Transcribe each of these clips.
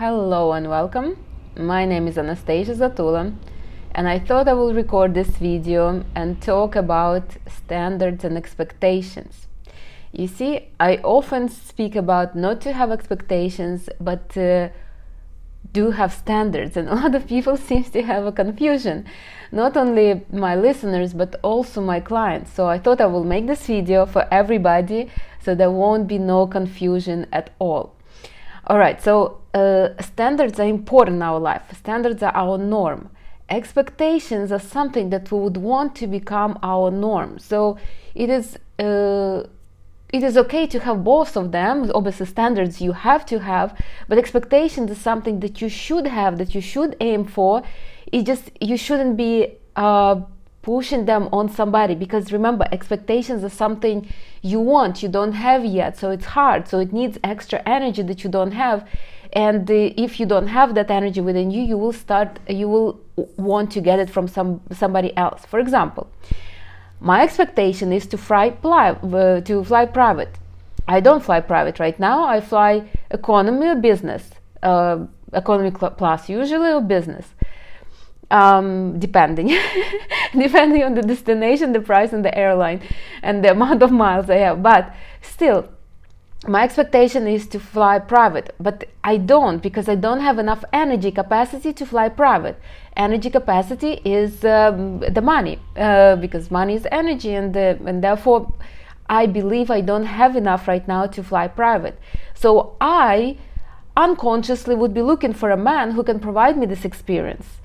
Hello and welcome. My name is Anastasia Zatula, and I thought I will record this video and talk about standards and expectations. You see, I often speak about not to have expectations, but do have standards, and a lot of people seem to have a confusion. Not only my listeners, but also my clients. So I thought I will make this video for everybody so there won't be no confusion at all. Alright, so standards are important in our life. Standards are our norm. Expectations are something that we would want to become our norm. So it is okay to have both of them. Obviously, standards you have to have, but expectations is something that you should have, that you should aim for. You shouldn't be pushing them on somebody, because remember, expectations are something you want, you don't have yet, so it's hard, so it needs extra energy that you don't have. And if you don't have that energy within you, you will want to get it from somebody else. For example, my expectation is to fly private. I don't fly private right now. I fly economy or business, economy class usually, or business, depending on the destination, the price, and the airline, and the amount of miles I have. But still, my expectation is to fly private, but I don't, because I don't have enough energy capacity to fly private. Energy capacity is the money, because money is energy, and therefore I believe I don't have enough right now to fly private. So I unconsciously would be looking for a man who can provide me this experience.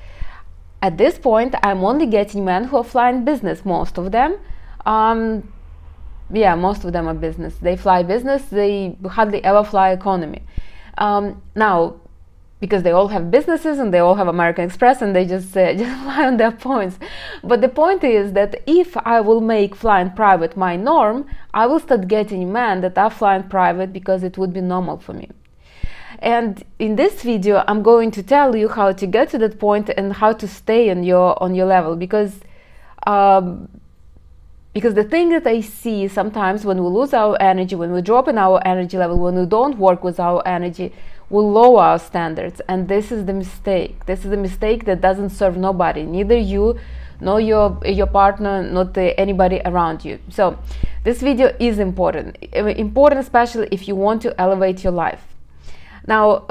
At this point, I'm only getting men who are flying business, most of them. Most of them are business. They fly business, they hardly ever fly economy. Now, because they all have businesses and they all have American Express, and they just fly on their points. But the point is that if I will make flying private my norm, I will start getting men that are flying private because it would be normal for me. And in this video, I'm going to tell you how to get to that point and how to stay on your level, because the thing that I see sometimes when we lose our energy, when we drop in our energy level, when we don't work with our energy, we lower our standards, and this is the mistake. This is the mistake that doesn't serve nobody, neither you nor your partner, not anybody around you. So this video is important especially if you want to elevate your life. Now,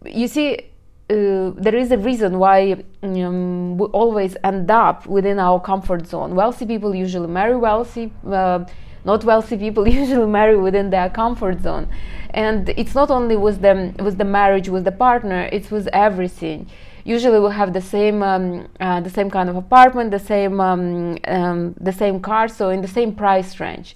you see, there is a reason why we always end up within our comfort zone. Wealthy people usually marry wealthy, not wealthy people usually marry within their comfort zone. And it's not only with the marriage, with the partner, it's with everything. Usually we have the same kind of apartment, the same car, so in the same price range,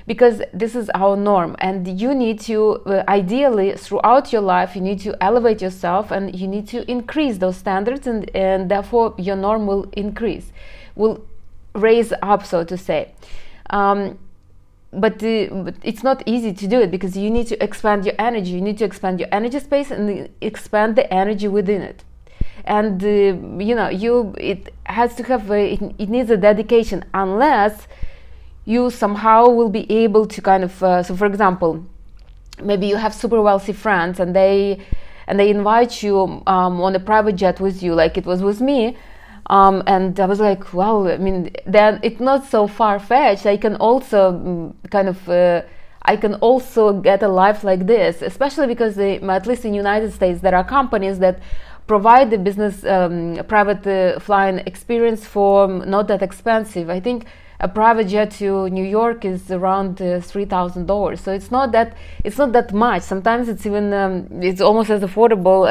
because this is our norm. And you need to ideally throughout your life, you need to elevate yourself, and you need to increase those standards, and therefore your norm will increase, will raise up, so to say. But it's not easy to do it, because you need to expand your energy, you need to expand your energy space and expand the energy within it. And it has to have it needs a dedication, unless you somehow will be able to kind of so for example, maybe you have super wealthy friends, and they invite you on a private jet with you, like it was with me, and I was like, well, I mean, then it's not so far-fetched. I can also I can also get a life like this, especially because at least in the United States there are companies that provide the business private flying experience for not that expensive. I think a private jet to New York is around $3,000, so it's not that much. Sometimes it's even it's almost as affordable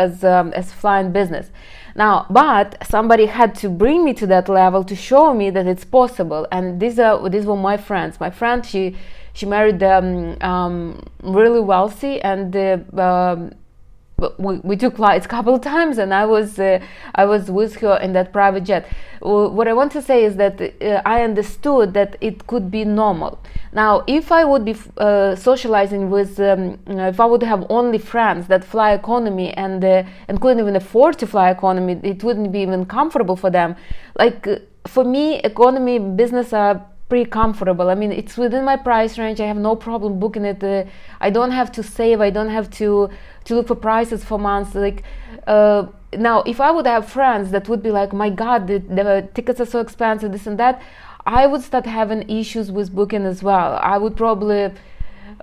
as flying business. Now, but somebody had to bring me to that level to show me that it's possible, and these were my friends. My friend, she married really wealthy, and we took flights a couple of times, and I was with her in that private jet. What I want to say is that I understood that it could be normal. Now, if I would be socializing with, if I would have only friends that fly economy and couldn't even afford to fly economy, it wouldn't be even comfortable for them. Like for me, economy business are pretty comfortable. I mean, it's within my price range. I have no problem booking it. I don't have to save. I don't have to look for prices for months. Like now, if I would have friends that would be like, my God, the tickets are so expensive, this and that, I would start having issues with booking as well. I would probably,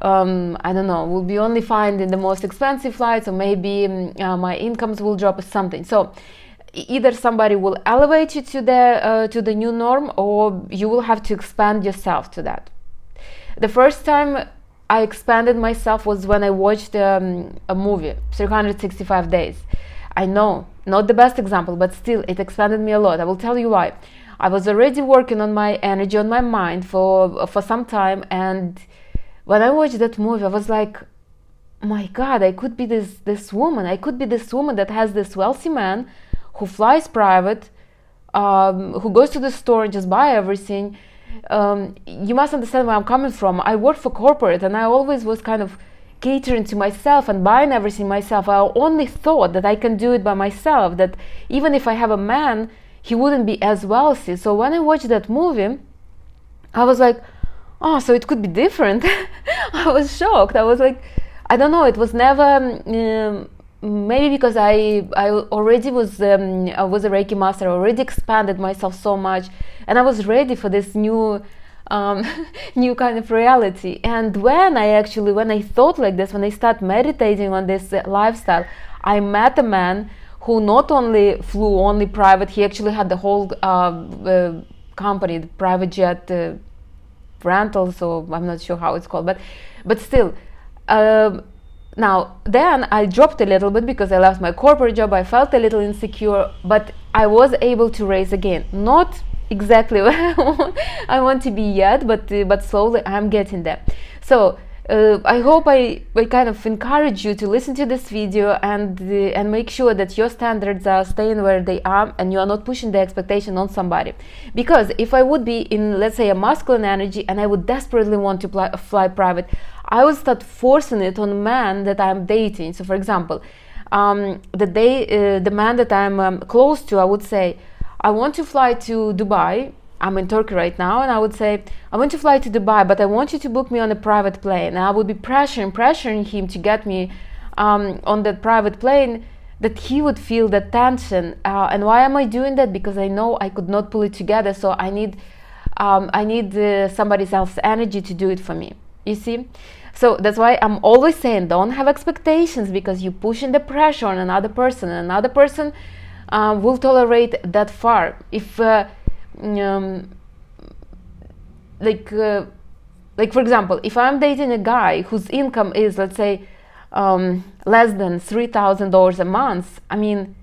I don't know, will be only finding the most expensive flights, or maybe my incomes will drop or something. So either somebody will elevate you to the new norm, or you will have to expand yourself to that. The first time I expanded myself was when I watched a movie, 365 Days. I know, not the best example, but still it expanded me a lot. I will tell you why. I was already working on my energy, on my mind for some time, and when I watched that movie, I was like, my God, I could be this woman. I could be this woman that has this wealthy man who flies private, who goes to the store and just buy everything. You must understand where I'm coming from. I worked for corporate, and I always was kind of catering to myself and buying everything myself. I only thought that I can do it by myself, that even if I have a man, he wouldn't be as wealthy. So when I watched that movie, I was like, oh, so it could be different. I was shocked. I was like, I don't know, it was never, maybe because I already was I was a Reiki master. I already expanded myself so much, and I was ready for this new new kind of reality. And when I thought like this, when I started meditating on this lifestyle, I met a man who not only flew only private, he actually had the whole company, the private jet rental, so I'm not sure how it's called, but still. Now then I dropped a little bit because I left my corporate job. I felt a little insecure, but I was able to raise again. Not exactly where I want to be yet, but slowly I'm getting there. So I hope I kind of encourage you to listen to this video and make sure that your standards are staying where they are, and you are not pushing the expectation on somebody. Because if I would be in, let's say, a masculine energy, and I would desperately want to fly private, I would start forcing it on a man that I'm dating. So for example, the man that I'm close to, I would say, I want to fly to Dubai. I'm in Turkey right now, and I would say, I want to fly to Dubai, but I want you to book me on a private plane. And I would be pressuring him to get me on that private plane, that he would feel that tension. And why am I doing that? Because I know I could not pull it together, so I need somebody else's energy to do it for me. You see? So that's why I'm always saying, don't have expectations, because you're pushing the pressure on another person, and another person will tolerate that far. If like for example, if I'm dating a guy whose income is, let's say, less than $3,000 a month, I mean,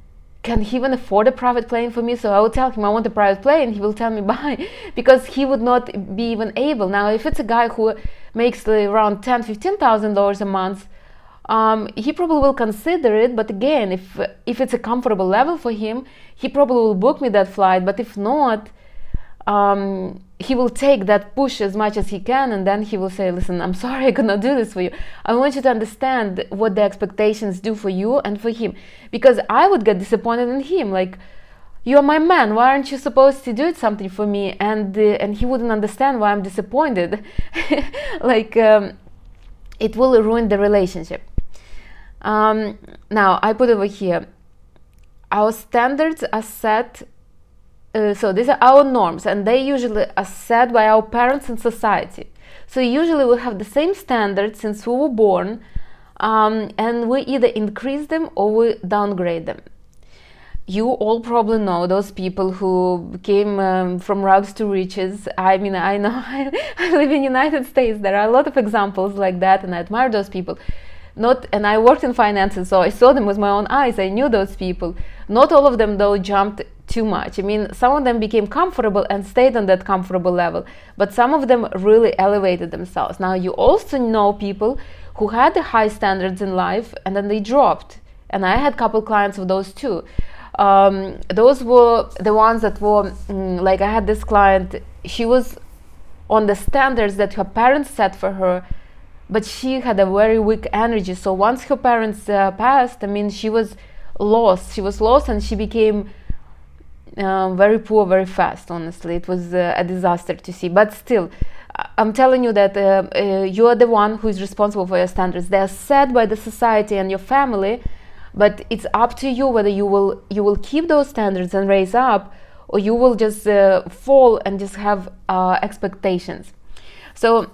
can he even afford a private plane for me? So I will tell him I want a private plane. He will tell me bye, because he would not be even able. Now, if it's a guy who makes around $10,000-15,000 a month, he probably will consider it. But again, if it's a comfortable level for him, he probably will book me that flight. But if not, he will take that push as much as he can, and then he will say, listen, I'm sorry, I could not do this for you. I want you to understand what the expectations do for you and for him, because I would get disappointed in him. Like, you're my man, why aren't you supposed to do something for me? And he wouldn't understand why I'm disappointed. Like, it will ruin the relationship. Now I put over here, our standards are set. So these are our norms, and they usually are set by our parents and society. So usually we have the same standards since we were born, and we either increase them or we downgrade them. You all probably know those people who came from rags to riches. I mean, I know I live in the United States. There are a lot of examples like that, and I admire those people. And I worked in finances, so I saw them with my own eyes. I knew those people. Not all of them, though, jumped too much. I mean, some of them became comfortable and stayed on that comfortable level, but some of them really elevated themselves. Now, you also know people who had the high standards in life and then they dropped. And I had a couple clients of those too. Those were the ones that were, like I had this client, she was on the standards that her parents set for her, but she had a very weak energy. So once her parents passed, I mean, she was lost, and she became very poor very fast. Honestly, it was a disaster to see. But still, I'm telling you that you are the one who is responsible for your standards. They are set by the society and your family, but it's up to you whether you will keep those standards and raise up, or you will just fall and just have expectations. So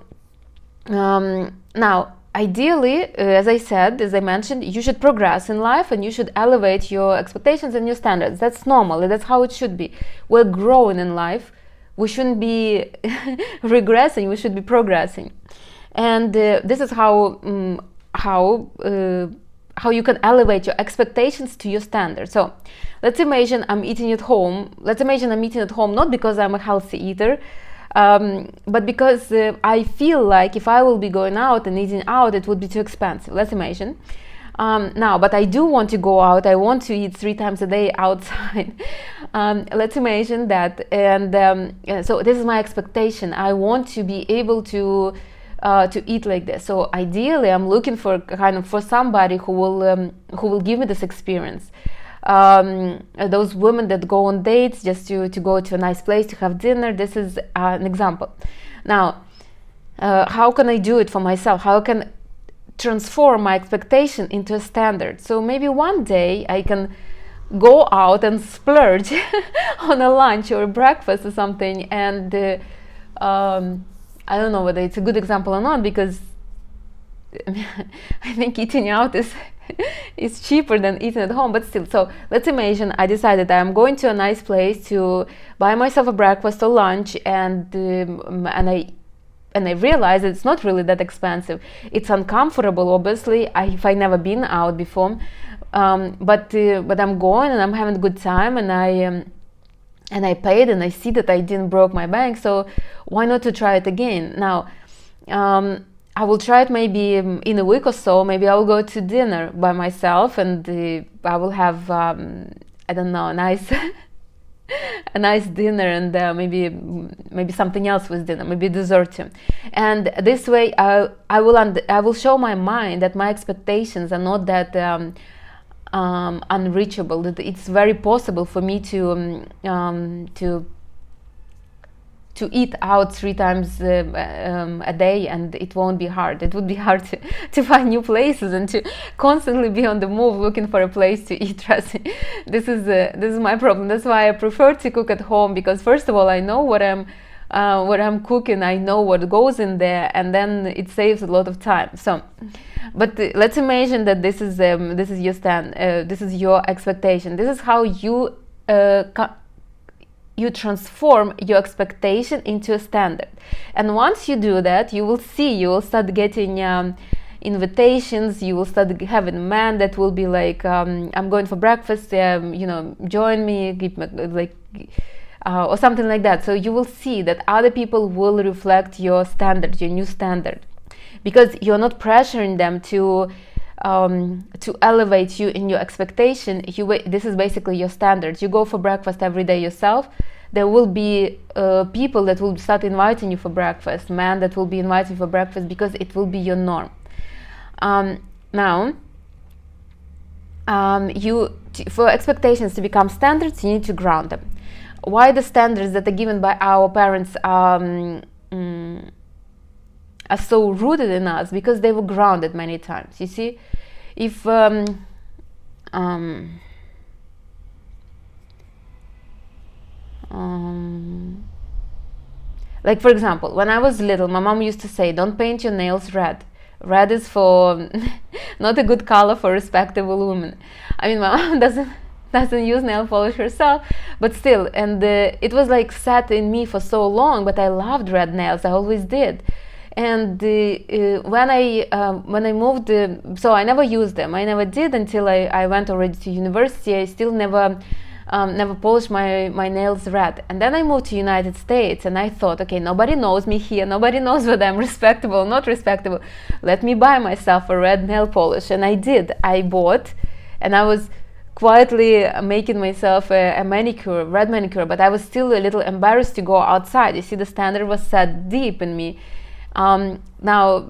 now, ideally, as I mentioned, you should progress in life and you should elevate your expectations and your standards. That's normal. That's how it should be. We're growing in life. We shouldn't be regressing. We should be progressing. And this is how you can elevate your expectations to your standards. So let's imagine I'm eating at home. Not because I'm a healthy eater, but because I feel like if I will be going out and eating out, it would be too expensive. Let's imagine. Now, but I do want to go out. I want to eat 3 times a day outside. Let's imagine that. And so this is my expectation. I want to be able to eat like this. So ideally, I'm looking for somebody who will give me this experience. Those women that go on dates just to go to a nice place to have dinner. This is an example. Now, how can I do it for myself? How can transform my expectation into a standard? So maybe one day I can go out and splurge on a lunch or a breakfast or something, and I don't know whether it's a good example or not, because I think eating out is cheaper than eating at home, but still. So let's imagine I decided I'm going to a nice place to buy myself a breakfast or lunch, and I realize it's not really that expensive. It's uncomfortable, obviously, if I've never been out before, but I'm going and I'm having a good time, and I paid, and I see that I didn't broke my bank, so why not to try it again? Now, I will try it maybe in a week or so. Maybe I will go to dinner by myself, and I will have I don't know, a nice a nice dinner, and maybe something else with dinner, maybe dessert too. And this way, I will show my mind that my expectations are not that unreachable. That it's very possible for me to eat out 3 times a day, and it won't be hard. It would be hard to find new places and to constantly be on the move looking for a place to eat. This is my problem. That's why I prefer to cook at home, because first of all, I know what I'm cooking. I know what goes in there, and then it saves a lot of time. So, but let's imagine that this is your this is your expectation. This is how you transform your expectation into a standard. And once you do that, you will start getting invitations. You will start having men that will be like, I'm going for breakfast, join me, or something like that. So you will see that other people will reflect your standard, your new standard, because you're not pressuring them to elevate you in your expectation. This is basically your standards. You go for breakfast every day yourself. There will be people that will start inviting you for breakfast, men that will be inviting you for breakfast, because it will be your norm. Now, for expectations to become standards, you need to ground them. Why the standards that are given by our parents are so rooted in us? Because they were grounded many times. You see, if like, for example, when I was little, my mom used to say, don't paint your nails red. Red is for not a good color for respectable women. I mean, my mom doesn't use nail polish herself, but still, and it was like sat in me for so long. But I loved red nails. I always did. And when I moved, so I never used them. I never did until I went already to university. I still never polished my nails red. And then I moved to United States, and I thought, okay, nobody knows me here. Nobody knows whether I'm respectable or not respectable. Let me buy myself a red nail polish. And I did. I bought, and I was quietly making myself a manicure, red manicure, but I was still a little embarrassed to go outside. You see, the standard was set deep in me. Now,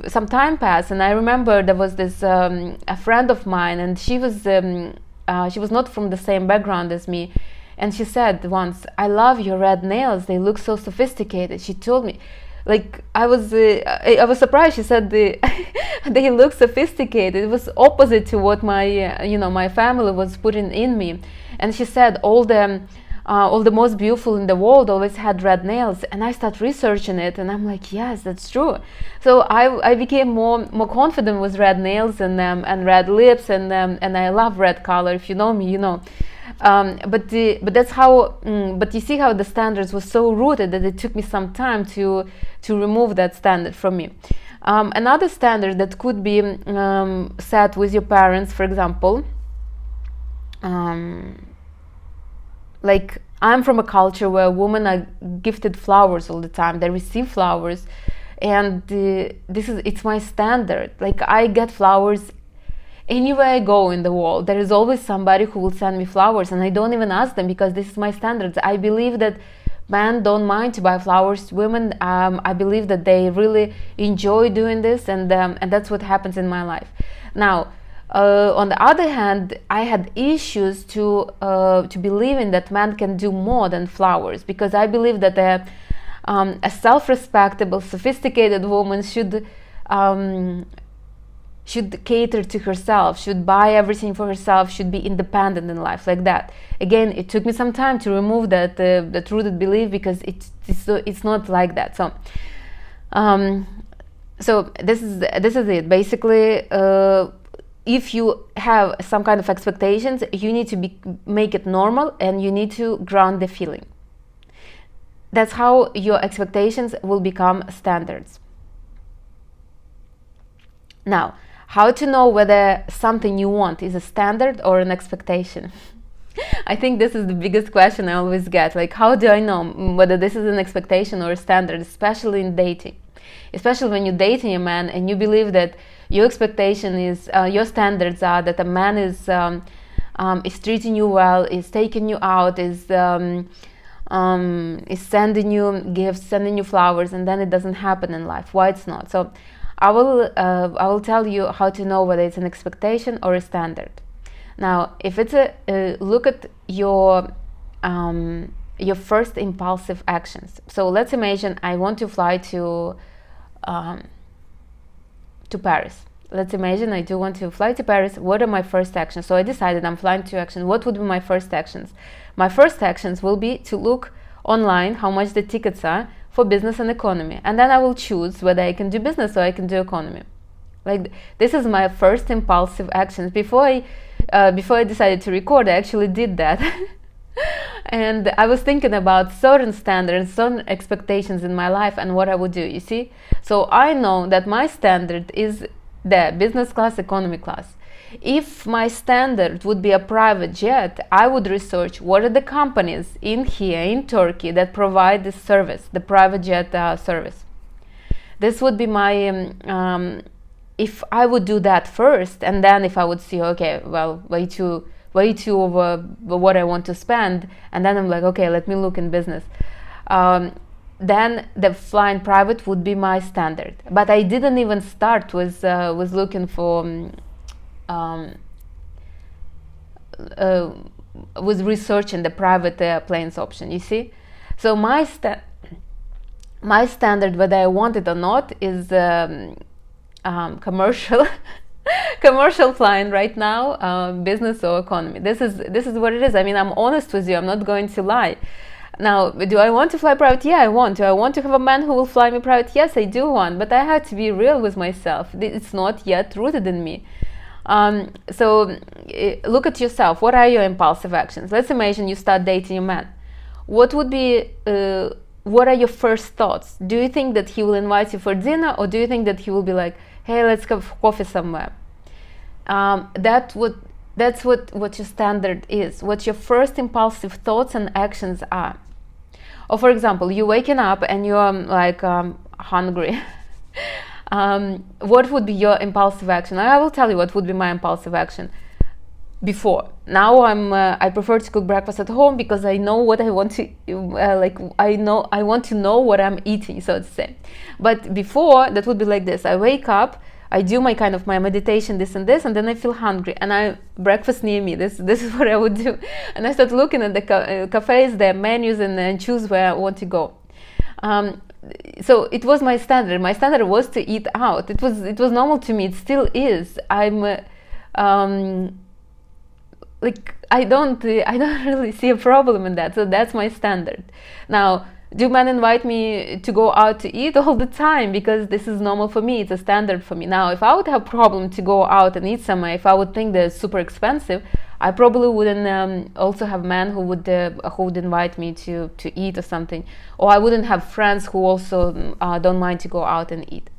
some time passed, and I remember there was this a friend of mine, and she was she was not from the same background as me, and she said once, "I love your red nails. They look so sophisticated." She told me, like, I was surprised. She said they look sophisticated. It was opposite to what my my family was putting in me. And she said all the most beautiful in the world always had red nails. And I started researching it, and I'm like, yes, that's true. So I became more confident with red nails and red lips, and I love red color. If you know me, you know. But that's how. But you see how the standards were so rooted that it took me some time to remove that standard from me. Another standard that could be set with your parents, for example. Like, I'm from a culture where women are gifted flowers all the time. They receive flowers, and it's my standard. Like, I get flowers anywhere I go in the world. There is always somebody who will send me flowers, and I don't even ask them, because this is my standards. I believe that men don't mind to buy flowers to women. I believe that they really enjoy doing this, and that's what happens in my life. Now, on the other hand, I had issues to believing that men can do more than flowers, because I believe that a self-respectable, sophisticated woman should cater to herself, should buy everything for herself, should be independent in life, like that. Again, it took me some time to remove that rooted belief, because it's not like that. So this is it. Basically, if you have some kind of expectations, you need to make it normal, and you need to ground the feeling. That's how your expectations will become standards. Now, how to know whether something you want is a standard or an expectation? I think this is the biggest question I always get. Like, how do I know whether this is an expectation or a standard, especially in dating? Especially when you're dating a man and you believe that your expectation is, your standards are that a man is treating you well, is taking you out, is sending you gifts, sending you flowers, and then it doesn't happen in life. Why it's not? So I will tell you how to know whether it's an expectation or a standard. Now, if it's look at your first impulsive actions. So let's imagine I want to fly to Paris. Let's imagine I do want to fly to Paris. What are my first actions? So I decided I'm flying to actions. What would be my first actions? My first actions will be to look online how much the tickets are for business and economy, and then I will choose whether I can do business or I can do economy. Like, this is my first impulsive actions. Before I decided to record, I actually did that. And I was thinking about certain standards, certain expectations in my life, and what I would do, you see? So I know that my standard is the business class, economy class. If my standard would be a private jet, I would research what are the companies in here in Turkey that provide this service, the private jet service. This would be my, if I would do that first, and then if I would see, okay, well, way too over what I want to spend, and then I'm like, okay, let me look in business. Then the flying private would be my standard. But I didn't even start with looking for with researching the private planes option, you see. So my standard, whether I want it or not, is commercial commercial flying right now, business or economy. This is what it is. I mean, I'm honest with you, I'm not going to lie. Now, do I want to fly private? Yeah, I want to. I want to have a man who will fly me private? Yes, I do want, but I have to be real with myself. It's not yet rooted in me. So look at yourself. What are your impulsive actions? Let's imagine you start dating a man. What are your first thoughts? Do you think that he will invite you for dinner, or do you think that he will be like, hey, let's have coffee somewhere? That's what your standard is, what your first impulsive thoughts and actions are. Or for example, you're waking up and you're like hungry. What would be your impulsive action? I will tell you what would be my impulsive action before. Now I prefer to cook breakfast at home because I know what I want to I want to know what I'm eating, so to say. But before, that would be like this. I wake up, I do my kind of my meditation, this and this, and then I feel hungry, and I breakfast near me. This is what I would do, and I start looking at the cafes, their menus, and choose where I want to go. So it was my standard. My standard was to eat out. It was normal to me. It still is. I'm like I don't really see a problem in that. So that's my standard. Now, do men invite me to go out to eat all the time because this is normal for me? It's a standard for me. Now, if I would have problem to go out and eat somewhere, if I would think they're super expensive, I probably wouldn't also have men who would invite me to eat or something, or I wouldn't have friends who also don't mind to go out and eat.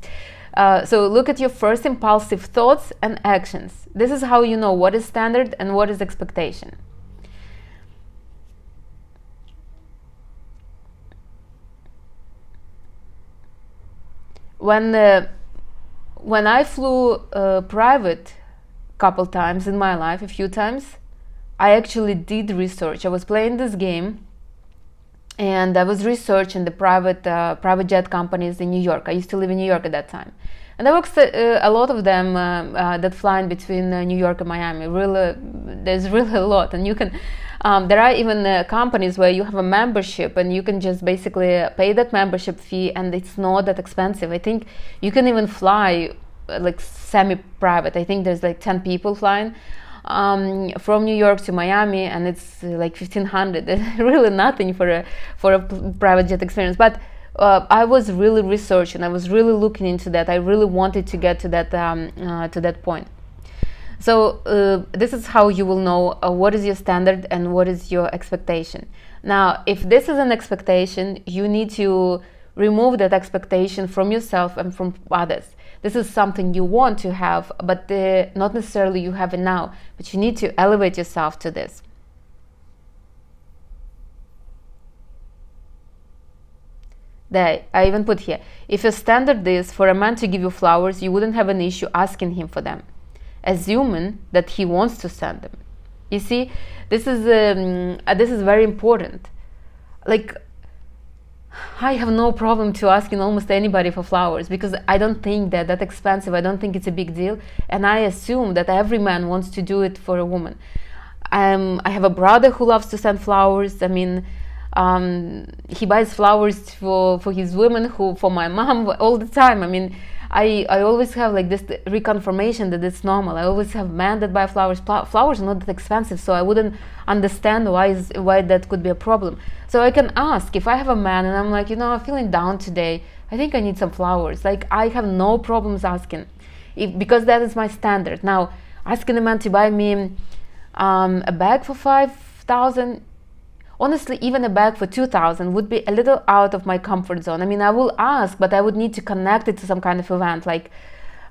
So look at your first impulsive thoughts and actions. This is how you know what is standard and what is expectation. When I flew private couple times in my life, a few times, I actually did research. I was playing this game, and I was researching the private jet companies in New York. I used to live in New York at that time, and there was a lot of them that fly in between New York and Miami. There's really a lot, and you can. There are even companies where you have a membership and you can just basically pay that membership fee, and it's not that expensive. I think you can even fly like semi-private. I think there's like 10 people flying from New York to Miami, and it's like 1,500. It's really nothing for a private jet experience. But I was really researching. I was really looking into that. I really wanted to get to that point. So this is how you will know what is your standard and what is your expectation. Now, if this is an expectation, you need to remove that expectation from yourself and from others. This is something you want to have, but not necessarily you have it now, but you need to elevate yourself to this. There, I even put here, if your standard is for a man to give you flowers, you wouldn't have an issue asking him for them, assuming that he wants to send them. You see, this is very important. Like, I have no problem to asking almost anybody for flowers because I don't think that expensive. I don't think it's a big deal, and I assume that every man wants to do it for a woman. I have a brother who loves to send flowers. I mean, he buys flowers for his women, for my mom all the time. I mean, I always have like this reconfirmation that it's normal. I always have men that buy flowers. Flowers are not that expensive, so I wouldn't understand why that could be a problem. So I can ask if I have a man and I'm like, I'm feeling down today. I think I need some flowers. Like, I have no problems asking, because that is my standard. Now, asking a man to buy me a bag for 5,000. Honestly, even a bag for 2,000 would be a little out of my comfort zone. I mean, I will ask, but I would need to connect it to some kind of event, like,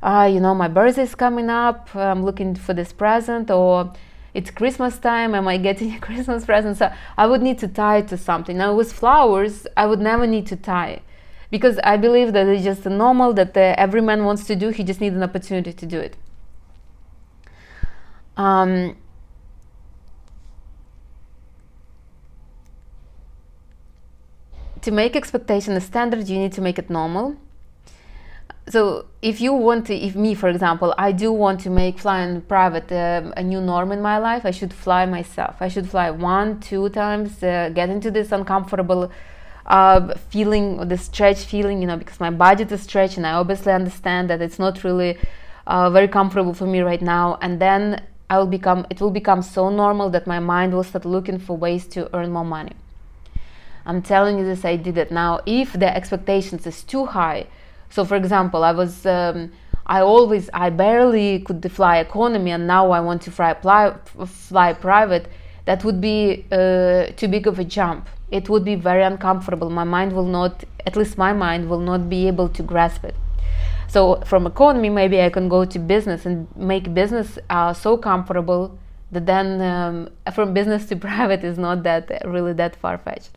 my birthday is coming up, I'm looking for this present, or it's Christmas time, am I getting a Christmas present? So I would need to tie it to something. Now, with flowers, I would never need to tie, because I believe that it's just normal that every man wants to do, he just needs an opportunity to do it. To make expectation a standard, you need to make it normal. So if me, for example, I do want to make flying private a new norm in my life, I should fly myself. I should fly 1-2 times, get into this uncomfortable feeling, the stretch feeling, because my budget is stretched, and I obviously understand that it's not really very comfortable for me right now. And then it will become so normal that my mind will start looking for ways to earn more money. I'm telling you this, I did it. Now, if the expectations is too high, so for example, I barely could fly economy, and now I want to fly private, that would be too big of a jump. It would be very uncomfortable. My mind will not be able to grasp it. So from economy, maybe I can go to business and make business so comfortable that then from business to private is not that far-fetched.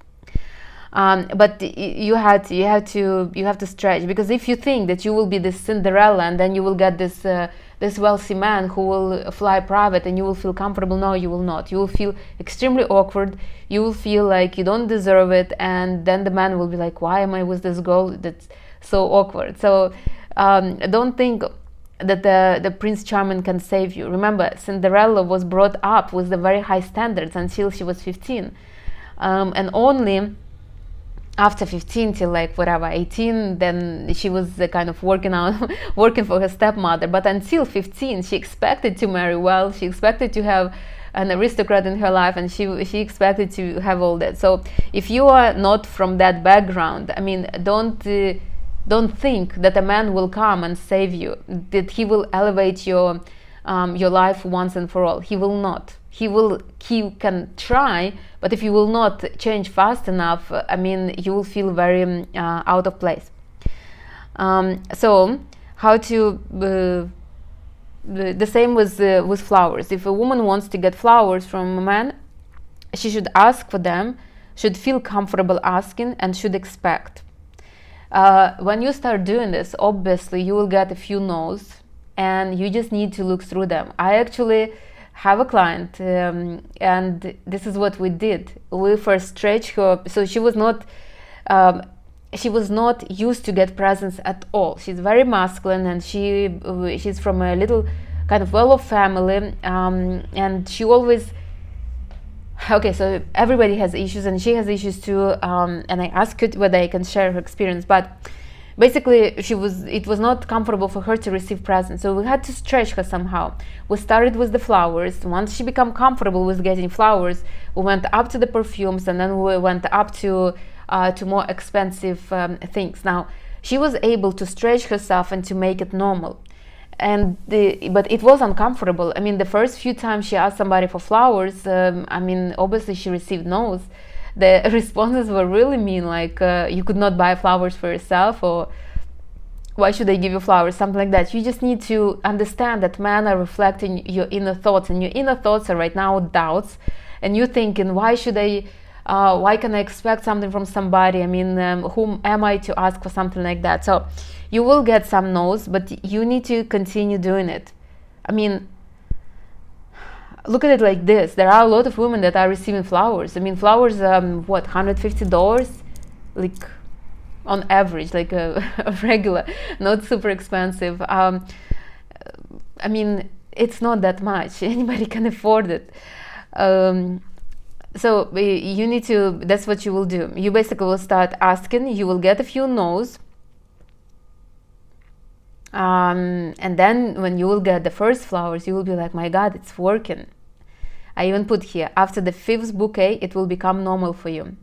But you have to stretch, because if you think that you will be this Cinderella and then you will get this wealthy man who will fly private and you will feel comfortable, no, you will not. You will feel extremely awkward. You will feel like you don't deserve it, and then the man will be like, why am I with this girl that's so awkward? So don't think that the Prince Charming can save you. Remember, Cinderella was brought up with the very high standards until she was 15, and only after 15 till like whatever 18, then she was kind of working for her stepmother. But until 15, she expected to marry well, she expected to have an aristocrat in her life, and she expected to have all that. So if you are not from that background, I mean, don't think that a man will come and save you, that he will elevate your life once and for all. He will not. He can try, but if you will not change fast enough, I mean, you will feel very out of place. So how to the same with flowers. If a woman wants to get flowers from a man, she should ask for them, should feel comfortable asking, and should expect. When you start doing this, obviously you will get a few no's, and you just need to look through them. I actually have a client, and this is what we did. We first stretched her, so she was not used to get presents at all. She's very masculine, and she's from a little kind of well-off family, and she always, okay, so everybody has issues, and she has issues too, and I asked her whether I can share her experience, but basically it was not comfortable for her to receive presents, so we had to stretch her somehow. We started with the flowers. Once she became comfortable with getting flowers, we went up to the perfumes, and then we went up to more expensive things. Now she was able to stretch herself and to make it normal, but it was uncomfortable. I mean, the first few times she asked somebody for flowers, I mean, obviously she received no's. The responses were really mean, like you could not buy flowers for yourself, or why should I give you flowers, something like that. You just need to understand that men are reflecting your inner thoughts, and your inner thoughts are right now doubts, and you're thinking, why can I expect something from somebody? I mean, whom am I to ask for something like that? So you will get some no's, but you need to continue doing it. I mean, look at it like this. There are a lot of women that are receiving flowers. I mean, flowers, $150? Like, on average, like a regular, not super expensive. I mean, it's not that much. Anybody can afford it. So you need to, that's what you will do. You basically will start asking, you will get a few no's. And then when you will get the first flowers, you will be like, my God, it's working. I even put here, after the 5th bouquet, it will become normal for you.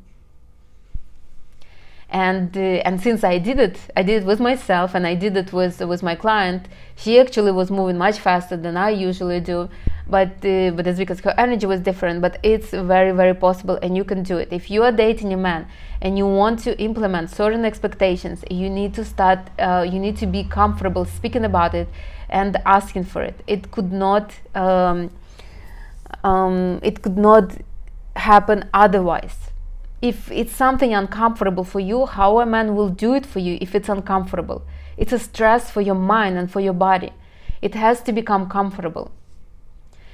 And since I did it with myself, and I did it with my client. She actually was moving much faster than I usually do, but it's because her energy was different. But it's very, very possible, and you can do it. If you are dating a man and you want to implement certain expectations, you need to start. You need to be comfortable speaking about it and asking for it. It could not happen otherwise. If it's something uncomfortable for you, how a man will do it for you if it's uncomfortable? It's a stress for your mind and for your body. It has to become comfortable.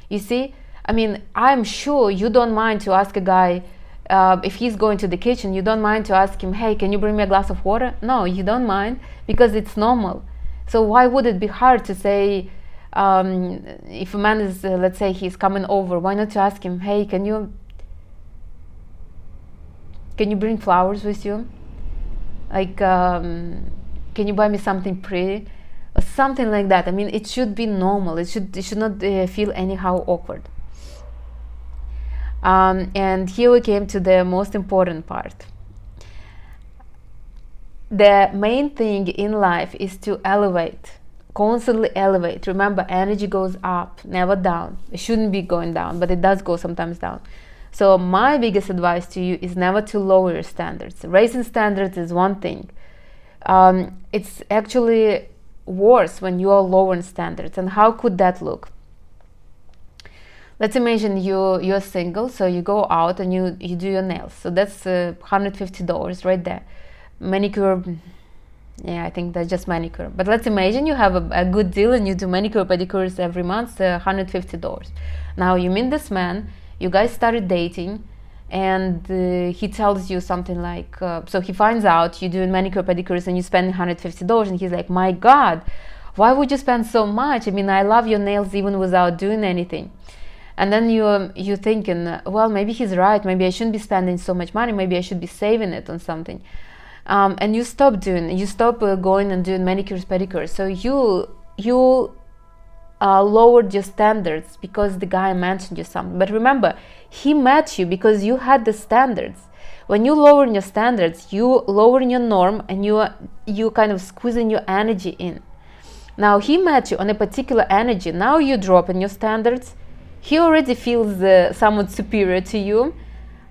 You see, I mean, I'm sure you don't mind to ask a guy, if he's going to the kitchen, you don't mind to ask him, hey, can you bring me a glass of water? No, you don't mind, because it's normal. So why would it be hard to say, if a man is, let's say he's coming over, why not to ask him, hey, can you bring flowers with you? Like, can you buy me something pretty? Or something like that. I mean, it should be normal. It should not feel anyhow awkward. And here we came to the most important part. The main thing in life is to elevate, constantly elevate. Remember, energy goes up, never down. It shouldn't be going down, but it does go sometimes down. So my biggest advice to you is never to lower your standards. Raising standards is one thing. It's actually worse when you are lowering standards. And how could that look? Let's imagine you're single, so you go out and you do your nails. So that's $150 right there. Manicure, yeah, I think that's just manicure. But let's imagine you have a good deal and you do manicure, pedicures every month, $150. Now you meet this man, you guys started dating, and he tells you something like, so he finds out you're doing manicure, pedicures, and you spend $150, and he's like, my God, Why would you spend so much? I mean, I love your nails even without doing anything. And then you're thinking, well, maybe he's right. Maybe I shouldn't be spending so much money. Maybe I should be saving it on something. And you stop going and doing manicures, pedicures. So you lowered your standards because the guy mentioned you something. But remember, he met you because you had the standards. When you lower your standards, you lower your norm, and you kind of squeezing your energy in. Now he met you on a particular energy. Now you drop in your standards. He already feels somewhat superior to you.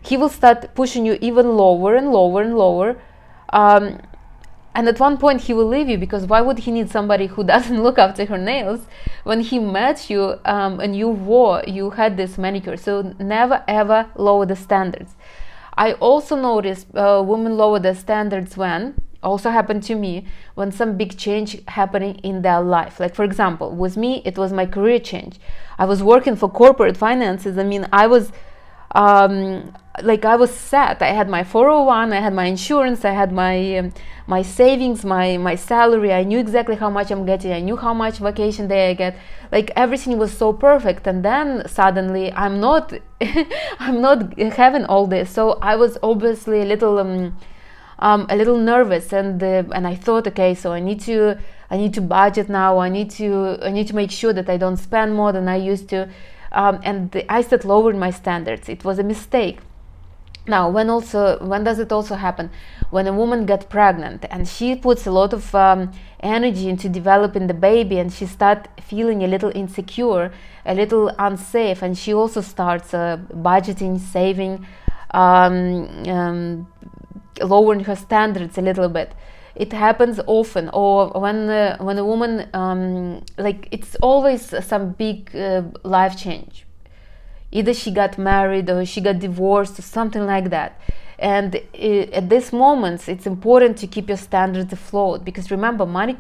He will start pushing you even lower and lower and lower. And at one point he will leave you, because why would he need somebody who doesn't look after her nails when he met you and you had this manicure? So never ever lower the standards. I also noticed women lower their standards when, also happened to me, when some big change happening in their life. Like for example, with me, it was my career change. I was working for corporate finances. I mean, I was set. I had my 401, I had my insurance, I had my savings, my salary. I knew exactly how much I'm getting. I knew how much vacation day I get. Like everything was so perfect. And then suddenly I'm not I'm not having all this. So I was obviously a little nervous, and I thought, okay, so I need to budget now. I need to make sure that I don't spend more than I used to. And I started lowering my standards. It was a mistake. Now, when does it also happen? When a woman gets pregnant and she puts a lot of energy into developing the baby, and she starts feeling a little insecure, a little unsafe, and she also starts budgeting, saving, lowering her standards a little bit. It happens often. Or when a woman, it's always some big life change. Either she got married or she got divorced or something like that. And at these moments, it's important to keep your standards afloat, because remember, money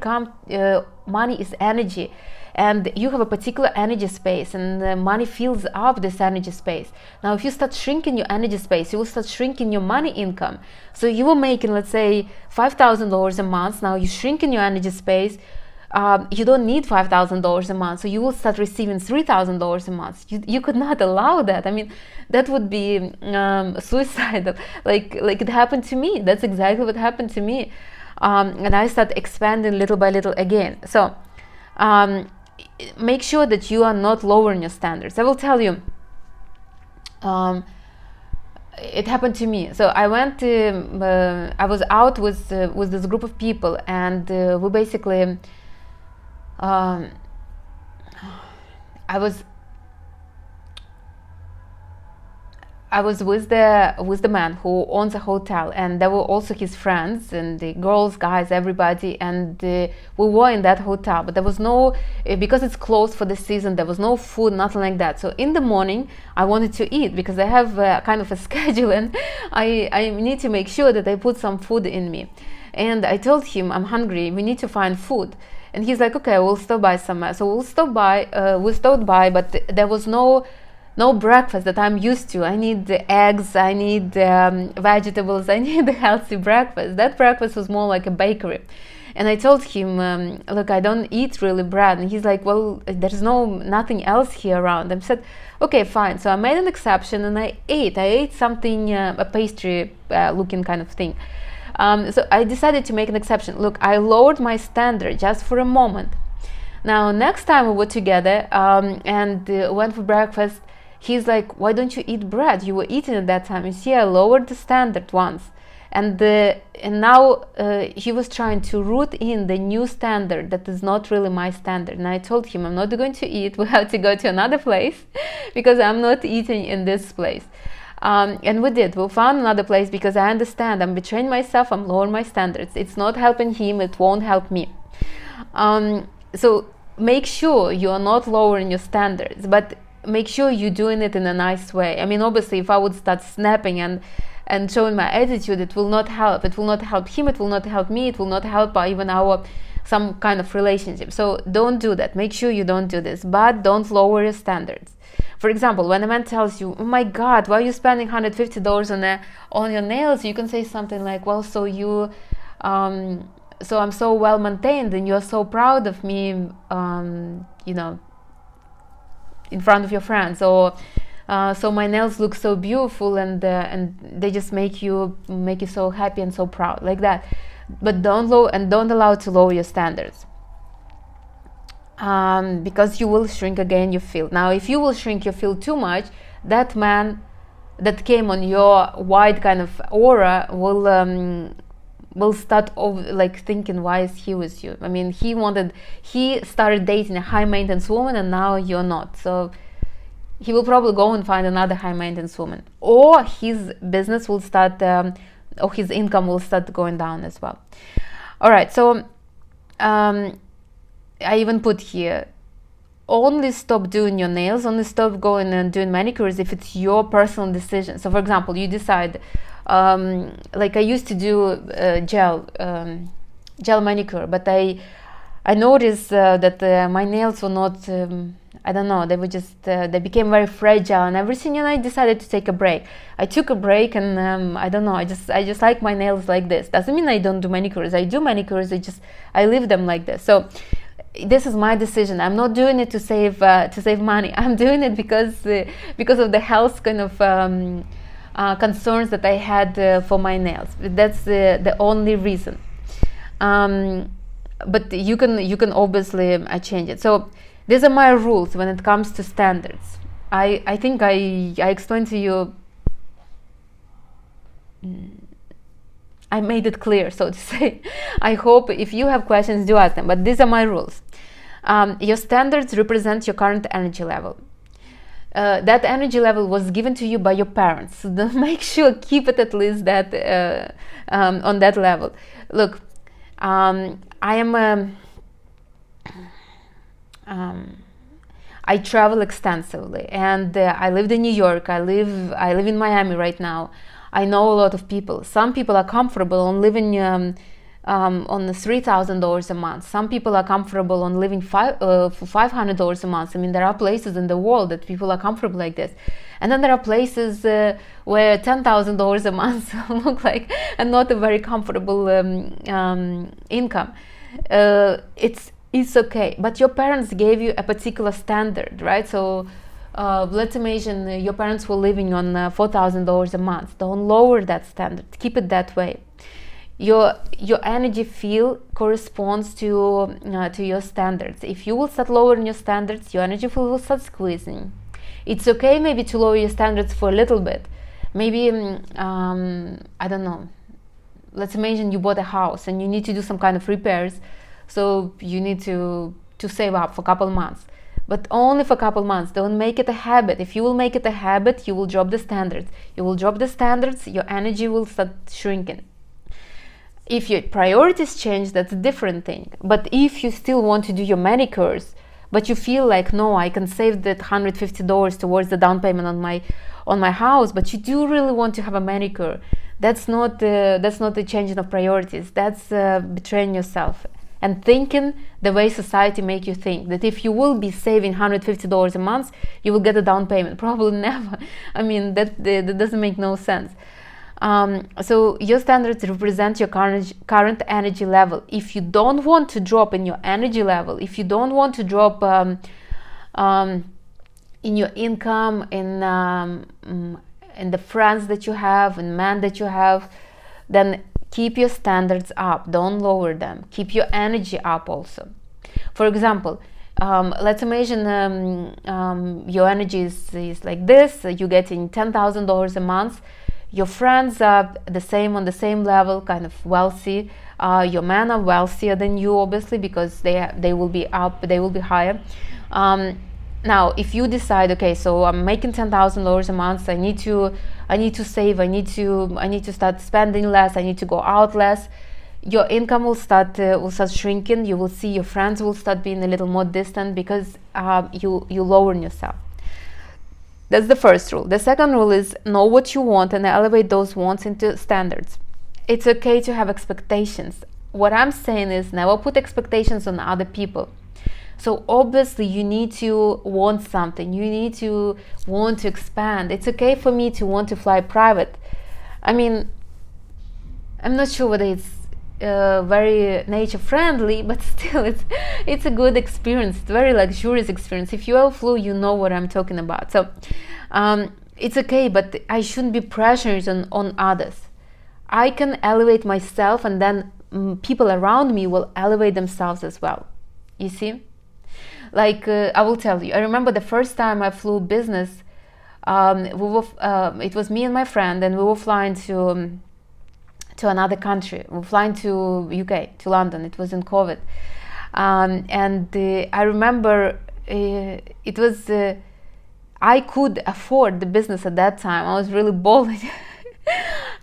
is energy, and you have a particular energy space, and money fills up this energy space. Now, if you start shrinking your energy space, you will start shrinking your money income. So you were making, let's say, $5,000 a month. Now you're shrinking your energy space. You don't need $5,000 a month, so you will start receiving $3,000 a month. You could not allow that. I mean, that would be suicidal. Like it happened to me. That's exactly what happened to me. And I start expanding little by little again. So make sure that you are not lowering your standards. I will tell you. It happened to me. So I was out with this group of people, and we basically. I was with the man who owns a hotel, and there were also his friends and the girls, guys, everybody, and we were in that hotel. But there was no, because it's closed for the season, there was no food, nothing like that. So in the morning, I wanted to eat, because I have kind of a schedule, and I need to make sure that I put some food in me. And I told him, I'm hungry, we need to find food. And he's like, okay, we'll stop by somewhere. So we stopped by, but there was no breakfast that I'm used to. I need the eggs, I need vegetables, I need a healthy breakfast. That breakfast was more like a bakery. And I told him, look, I don't eat really bread. And he's like, well, there's nothing else here around. I said, okay, fine. So I made an exception, and I ate something, a pastry looking kind of thing. So I decided to make an exception. Look, I lowered my standard just for a moment. Now, next time we were together and went for breakfast, he's like, why don't you eat bread? You were eating at that time. You see, I lowered the standard once. And now he was trying to root in the new standard that is not really my standard. And I told him, I'm not going to eat. We have to go to another place because I'm not eating in this place. And we did. We found another place, because I understand I'm betraying myself. I'm lowering my standards. It's not helping him. It won't help me. So make sure you are not lowering your standards, but make sure you're doing it in a nice way. I mean, obviously, if I would start snapping and showing my attitude, it will not help. It will not help him. It will not help me. It will not help even some kind of relationship. So don't do that. Make sure you don't do this, but don't lower your standards. For example, when a man tells you, oh my God, why are you spending $150 on your nails? You can say something like, well, so you I'm so well maintained, and you're so proud of me, in front of your friends, or so my nails look so beautiful, and they just make you so happy and so proud, like that. But don't allow to lower your standards, because you will shrink again your field. Now, if you will shrink your field too much, that man that came on your wide kind of aura will start thinking, why is he with you? I mean, he started dating a high maintenance woman, and now you're not. So he will probably go and find another high maintenance woman, or his business will start, or his income will start going down as well. All right, so I even put here, only stop doing your nails, only stop going and doing manicures if it's your personal decision. So for example, you decide, like I used to do gel manicure, but I noticed that my nails were not, I don't know, they were just, they became very fragile and everything, and I decided to take a break. I took a break, and I don't know, I just like my nails like this. Doesn't mean I don't do manicures. I do manicures, I leave them like this. So this is my decision. I'm not doing it to save money. I'm doing it because of the health kind of concerns that I had for my nails. That's the only reason. But you can obviously change it. So these are my rules when it comes to standards. I think I explained to you. I made it clear, so to say. I hope if you have questions, do ask them. But these are my rules. Your standards represent your current energy level. That energy level was given to you by your parents. So make sure keep it at least that on that level. Look, I travel extensively, and I lived in New York. I live in Miami right now. I know a lot of people. Some people are comfortable on living on $3,000 a month. Some people are comfortable on living for $500 a month. I mean, there are places in the world that people are comfortable like this. And then there are places where $10,000 a month look like and not a very comfortable income. It's okay. But your parents gave you a particular standard, right? So let's imagine your parents were living on $4,000 a month. Don't lower that standard. Keep it that way. Your energy field corresponds to your standards. If you will start lowering your standards, your energy field will start squeezing. It's okay maybe to lower your standards for a little bit. Maybe I don't know. Let's imagine you bought a house and you need to do some kind of repairs, so you need to save up for a couple months. But only for a couple months. Don't make it a habit. If you will make it a habit, you will drop the standards. You will drop the standards, your energy will start shrinking. If your priorities change, that's a different thing. But if you still want to do your manicures, but you feel like, no, I can save that $150 towards the down payment on my house, but you do really want to have a manicure, that's not the changing of priorities. That's betraying yourself and thinking the way society make you think, that if you will be saving $150 a month, you will get a down payment. Probably never. I mean, that doesn't make no sense. So your standards represent your current energy level. If you don't want to drop in your energy level, if you don't want to drop in your income, in the friends that you have, in men that you have, then keep your standards up. Don't lower them. Keep your energy up also. For example, let's imagine your energy is like this. You're getting $10,000 a month. Your friends are on the same level, kind of wealthy. Your men are wealthier than you, obviously, because they will be higher. Now, if you decide, okay, so I'm making $10,000 a month, I need to save, I need to start spending less, I need to go out less. Your income will start shrinking. You will see your friends will start being a little more distant because you lower yourself. That's the first rule. The second rule is know what you want and elevate those wants into standards. It's okay to have expectations. What I'm saying is never put expectations on other people. So obviously you need to want something. You need to want to expand. It's okay for me to want to fly private. I mean, I'm not sure whether very nature friendly, but still it's a good experience. It's a very luxurious experience. If you ever flew, you know what I'm talking about. So it's okay, but I shouldn't be pressured on others. I can elevate myself, and then people around me will elevate themselves as well. You see, like I will tell you, I remember the first time I flew business. It was me and my friend, and we were flying to another country. We were flying to UK, to London. It was in COVID, and I remember it was I could afford the business at that time. I was really bold.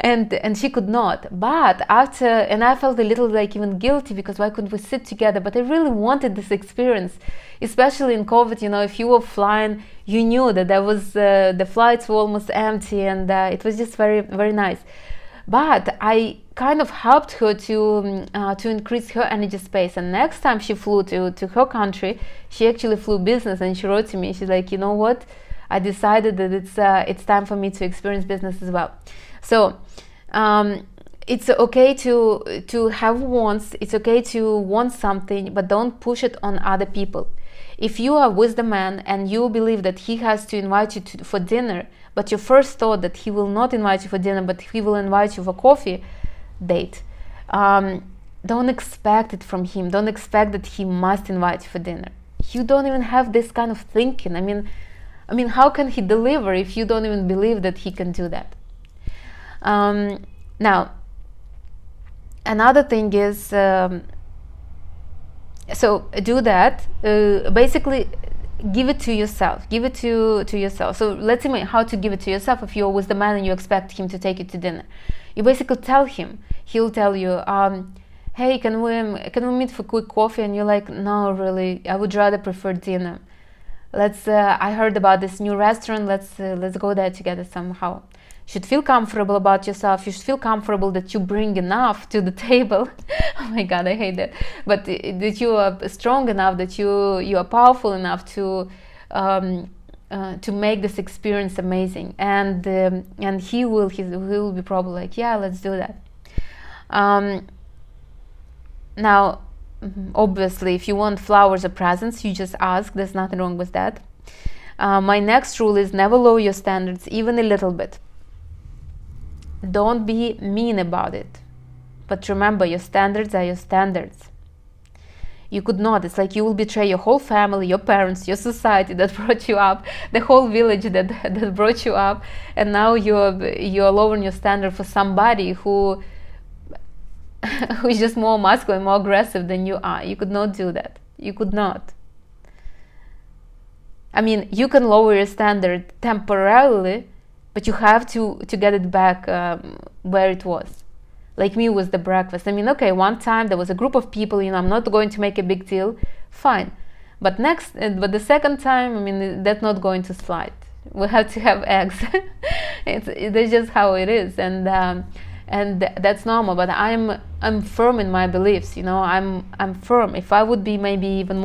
And she could not. But after, and I felt a little like even guilty, because why couldn't we sit together? But I really wanted this experience, especially in COVID. You know, if you were flying, you knew that there was the flights were almost empty, and it was just very, very nice. But I kind of helped her to increase her energy space. And next time she flew to her country, she actually flew business, and she wrote to me. She's like, you know what? I decided that it's time for me to experience business as well. So it's okay to have wants. It's okay to want something, but don't push it on other people. If you are with the man and you believe that he has to invite you for dinner, but your first thought that he will not invite you for dinner, but he will invite you for coffee date, don't expect it from him. Don't expect that he must invite you for dinner. You don't even have this kind of thinking. I mean, how can he deliver if you don't even believe that he can do that? Now, another thing is, so do that. Basically, give it to yourself. Give it to yourself. So let's see how to give it to yourself. If you're with the man and you expect him to take you to dinner, you basically tell him. He'll tell you, "Hey, can we meet for quick coffee?" And you're like, "No, really, I would rather prefer dinner. I heard about this new restaurant. Let's go there together somehow." You should feel comfortable about yourself. You should feel comfortable that you bring enough to the table. Oh my God, I hate that. But that you are strong enough, that you are powerful enough to make this experience amazing. And he will be probably like, yeah, let's do that. Now, obviously, if you want flowers or presents, you just ask. There's nothing wrong with that. My next rule is never lower your standards, even a little bit. Don't be mean about it. But remember, your standards are your standards. You could not. It's like you will betray your whole family, your parents, your society that brought you up, the whole village that brought you up, and now you're lowering your standard for somebody who is just more masculine, more aggressive than you are. You could not do that. You could not. I mean, you can lower your standard temporarily, but you have to get it back where it was. Like me with the breakfast. I mean, okay, one time there was a group of people, I'm not going to make a big deal, fine. But the second time, I mean, that's not going to slide. We have to have eggs. That's just how it is, and that's normal. But I'm firm in my beliefs. I'm firm. If I would be maybe even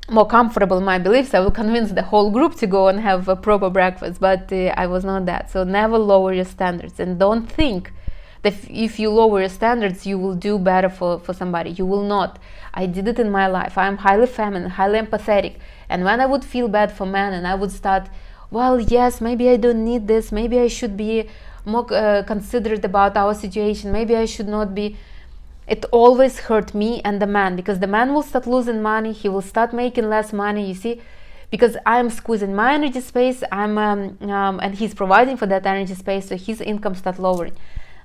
more comfortable in my beliefs, I will convince the whole group to go and have a proper breakfast, but I was not that. So never lower your standards, and don't think that if you lower your standards you will do better for somebody. You will not. I did it in my life. I'm highly feminine, highly empathetic, and when I would feel bad for men and I would start, well, yes, maybe I don't need this, maybe I should be more considerate about our situation, maybe I should not be. It always hurt me and the man, because the man will start losing money, he will start making less money, you see, because I'm squeezing my energy space, and he's providing for that energy space, so his income start lowering.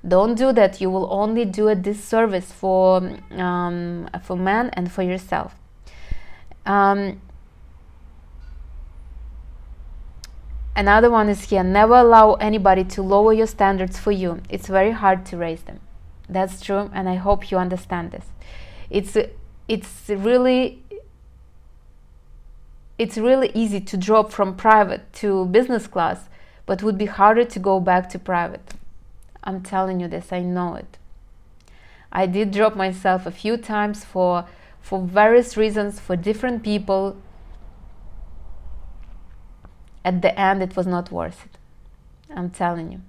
Don't do that. You will only do a disservice for men and for yourself. Another one is here: never allow anybody to lower your standards for you. It's very hard to raise them. That's true, and I hope you understand this. It's really easy to drop from private to business class, but would be harder to go back to private. I'm telling you this, I know it. I did drop myself a few times for various reasons, for different people. At the end, it was not worth it. I'm telling you.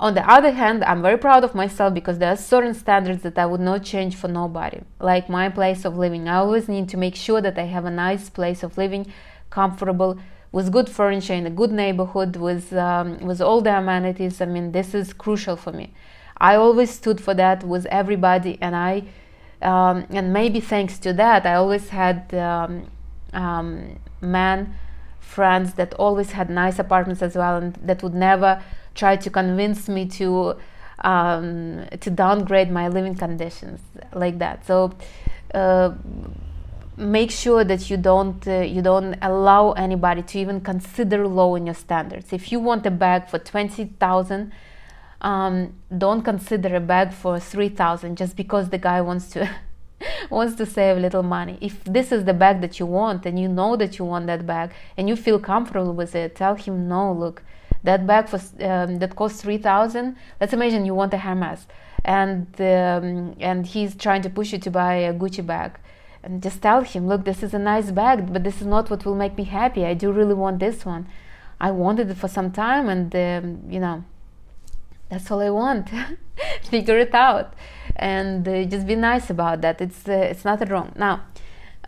On the other hand, I'm very proud of myself because there are certain standards that I would not change for nobody. Like my place of living. I always need to make sure that I have a nice place of living, comfortable, with good furniture, in a good neighborhood, with all the amenities. I mean, this is crucial for me. I always stood for that with everybody, and and maybe thanks to that, I always had men friends that always had nice apartments as well, and that would never try to convince me to downgrade my living conditions like that. So make sure that you don't allow anybody to even consider lowering your standards. If you want a bag for 20,000, don't consider a bag for 3,000 just because the guy wants to wants to save a little money. If this is the bag that you want, and you know that you want that bag, and you feel comfortable with it, tell him, no, look, that bag for that costs 3,000. Let's imagine you want a Hermes, and he's trying to push you to buy a Gucci bag, and just tell him, look, this is a nice bag, but this is not what will make me happy. I do really want this one. I wanted it for some time, and that's all I want. Figure it out, and just be nice about that. It's nothing wrong. Now,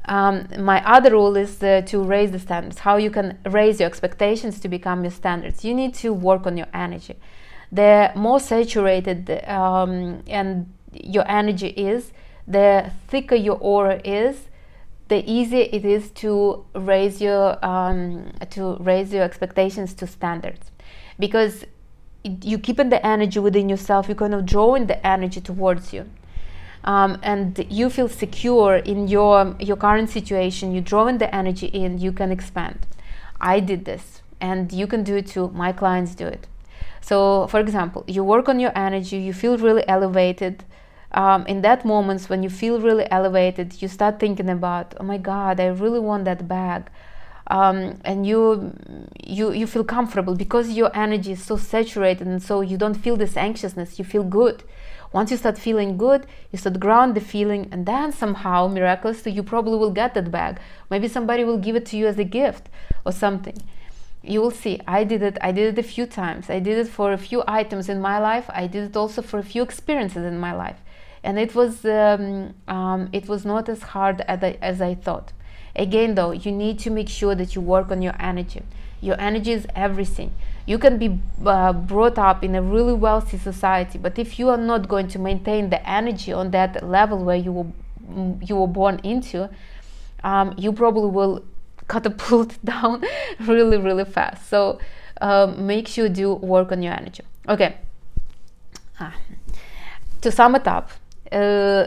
my other rule is to raise the standards. How you can raise your expectations to become your standards? You need to work on your energy. The more saturated and your energy is, the thicker your aura is, the easier it is to raise your expectations to standards, because you keeping the energy within yourself, you're kind of drawing the energy towards you, and you feel secure in your current situation. You're drawing the energy in, you can expand. I did this, and you can do it too. My clients do it. So for example, you work on your energy, you feel really elevated. In that moments when you feel really elevated, you start thinking about, oh my God, I really want that bag. And you feel comfortable because your energy is so saturated, and so you don't feel this anxiousness, you feel good. Once you start feeling good, you start ground the feeling, and then somehow, miraculously, you probably will get that bag. Maybe somebody will give it to you as a gift or something. You will see. I did it a few times. I did it for a few items in my life. I did it also for a few experiences in my life, and it was not as hard as I thought. Again, though, you need to make sure that you work on your energy. Your energy is everything. You can be brought up in a really wealthy society, but if you are not going to maintain the energy on that level where you were born into, you probably will catapult down really, really fast. So make sure you do work on your energy. Okay. To sum it up,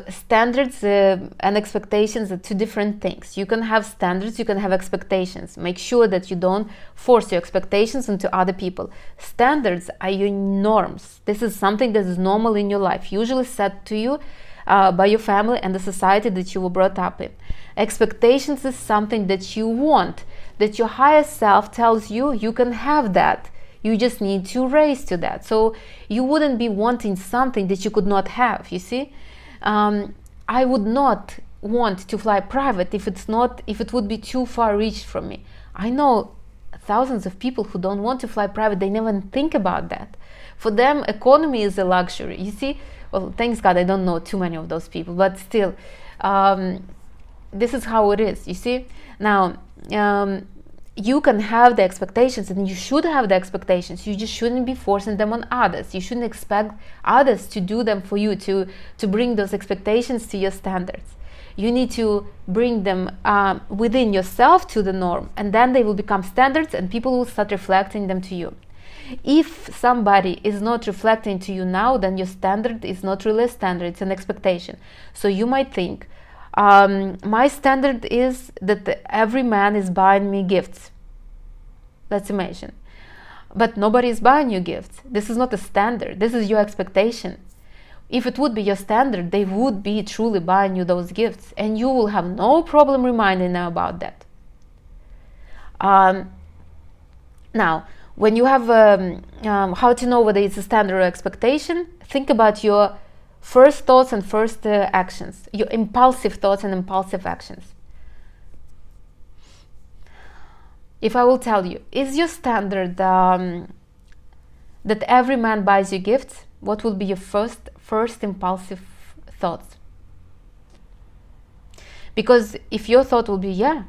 standards and expectations are two different things. You can have standards, you can have expectations. Make sure that you don't force your expectations onto other people. Standards are your norms. This is something that is normal in your life, usually set to you by your family and the society that you were brought up in. Expectations is something that you want, that your higher self tells you you can have that. You just need to raise to that. So you wouldn't be wanting something that you could not have, you see? I would not want to fly private if it would be too far reached from me. I know thousands of people who don't want to fly private. They never think about that. For them, economy is a luxury, you see? Well, thanks God, I don't know too many of those people, but still, this is how it is, you see? Now, you can have the expectations, and you should have the expectations. You just shouldn't be forcing them on others. You shouldn't expect others to do them for you, to bring those expectations to your standards. You need to bring them within yourself to the norm, and then they will become standards, and people will start reflecting them to you. If somebody is not reflecting to you now, then your standard is not really a standard, it's an expectation. So you might think, my standard is that every man is buying me gifts. Let's imagine. But nobody is buying you gifts. This is not a standard. This is your expectation. If it would be your standard, they would be truly buying you those gifts, and you will have no problem reminding them about that. Now, when you have how to know whether it's a standard or expectation, think about your first thoughts and first actions, your impulsive thoughts and impulsive actions. If I will tell you, is your standard the that every man buys you gifts, what will be your first impulsive thoughts? Because if your thought will be, yeah,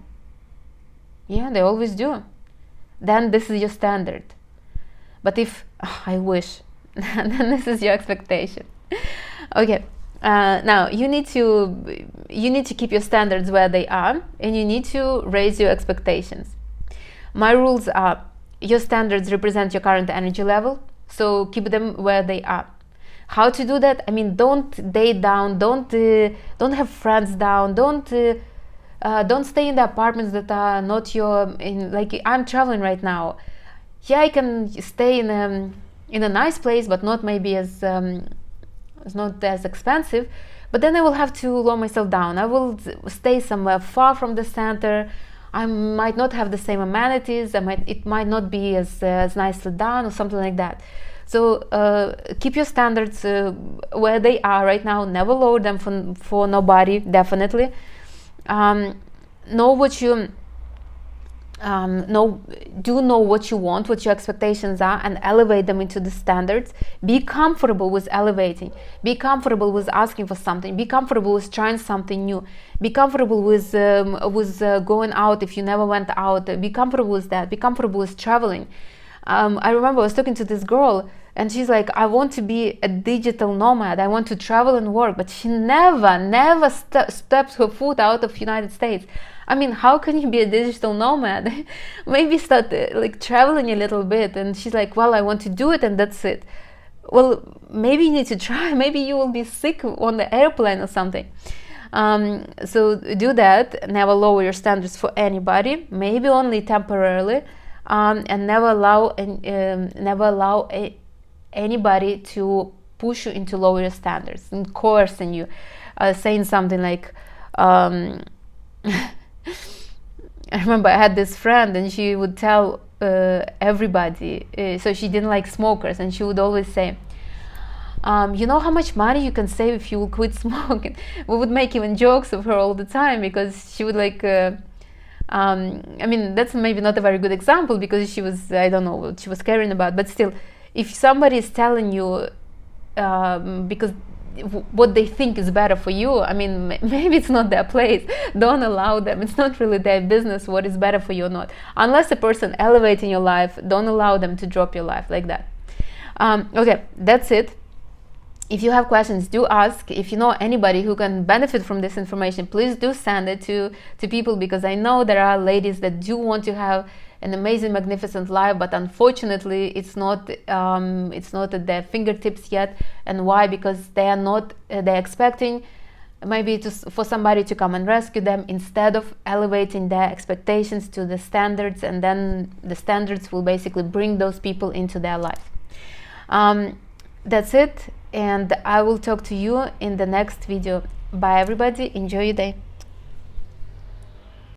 they always do, then this is your standard. But if, I wish, then this is your expectation. Okay, now you need to keep your standards where they are, and you need to raise your expectations. My rules are, your standards represent your current energy level, so keep them where they are. How to do that? I mean, don't date down, don't have friends down, don't stay in the apartments that are not your, like I'm traveling right now. Yeah, I can stay in a nice place, but not maybe as it's not as expensive. But then I will have to lower myself down. I will stay somewhere far from the center. I might not have the same amenities. It might not be as nicely done or something like that. So keep your standards where they are right now. Never lower them for nobody. Definitely. Know what you know what you want, what your expectations are, and elevate them into the standards. Be comfortable with elevating. Be comfortable with asking for something. Be comfortable with trying something new. Be comfortable with going out if you never went out. Be comfortable with that. Be comfortable with traveling. I remember I was talking to this girl, and she's like, I want to be a digital nomad. I want to travel and work, but she never steps her foot out of United States. I mean, how can you be a digital nomad? Maybe start like traveling a little bit. And she's like, well, I want to do it, and that's it. Well, maybe you need to try. Maybe you will be sick on the airplane or something. So do that. Never lower your standards for anybody. Maybe only temporarily. And never allow anybody to push you into lower your standards and coercing you, saying something like, I remember I had this friend, and she would tell everybody, so she didn't like smokers, and she would always say, you know how much money you can save if you will quit smoking. We would make even jokes of her all the time, because she would like I mean, that's maybe not a very good example, because she was, I don't know what she was caring about, but still, if somebody is telling you because what they think is better for you, I mean, maybe it's not their place. Don't allow them. It's not really their business what is better for you or not. Unless a person elevating your life, don't allow them to drop your life like that. Okay, that's it. If you have questions, do ask. If you know anybody who can benefit from this information, please do send it to people, because I know there are ladies that do want to have an amazing, magnificent life, but unfortunately it's not at their fingertips yet. And why? Because they're expecting maybe for somebody to come and rescue them, instead of elevating their expectations to the standards, and then the standards will basically bring those people into their life. That's it, and I will talk to you in the next video. Bye everybody, enjoy your day.